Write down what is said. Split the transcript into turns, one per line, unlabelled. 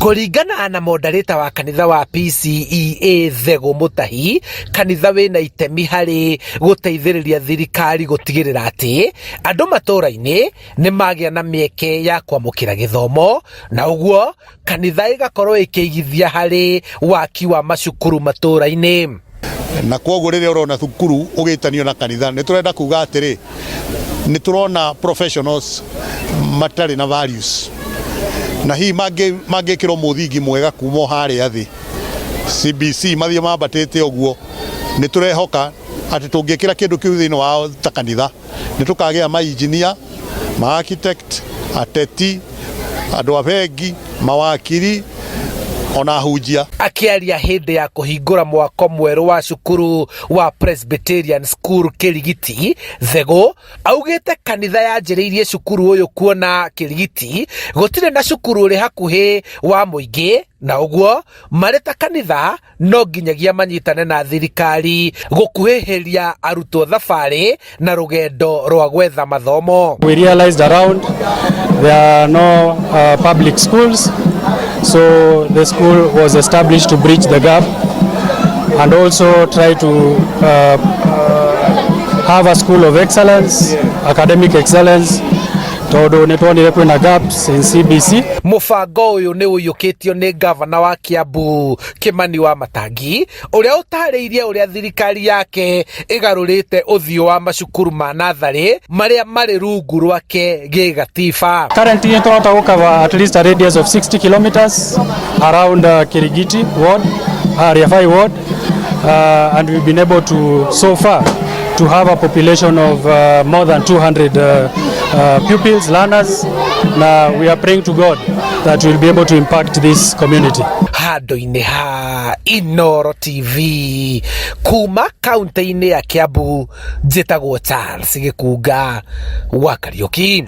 Kuringana na moderator wa kanitha wa PCEA Thego Mutahi, kanitha wina itemi hari guteithiriria thirikari gutigirira ati andu matura-ini ni magia na mieke ya kwamukira githomo, na uguo kanitha igakorwo ikiigithia hari waki wa macukuru matura-ini.
Na kwoguo riria urona thukuru ugitanio na kanitha ni turenda kuga atiri ni turona professionals matari na values, na hii mangikirwo muthingi mwega kuma haria thi CBC mathie mambatite uguo ni turehoka ati tungikira kindu kiu thini wao ta kanitha ni tukagia ma engineer, ma architect, ateti, andu abengi, mawakiri ona hujia.
Akiaria hindi ya kuhingura mwako mweru wa cukuru wa Presbyterian School Kirigiti, Thego augite kanitha yanjiriirie cukuru uyu kuona Kirigiti gutire na cukuru uri hakuhi wa muingi, na uguo mareta kanitha no nginyagia manyitane na thirikari gukuhihiria arutwo thabari na rugendo rwa gwetha mathomo.
We realized around there are no public schools, so the school was established to bridge the gap and also try to have a school of excellence, academic excellence. Todo netwonire kwina gaps in CBC.
Mubango uyu ni uyukitio ni governor wa Kiambu Kimani wa Matangi, uria utariirie uria thirikari yake igarurite uthio wa macukuru ma nathari maria mari rungu rwake gigatiba.
Currently turota go cover at least a radius of 60 kilometers around Kirigiti ward, Riafai ward, and we've been able to so far to have a population of more than 200 pupils, learners. Now we are praying to God that we'll be able to impact this community.
Handu-ini ha Inooro TV kuma kaunti-ini ya Kiambu, njitagwo Charles Gikunga wa Kariuki.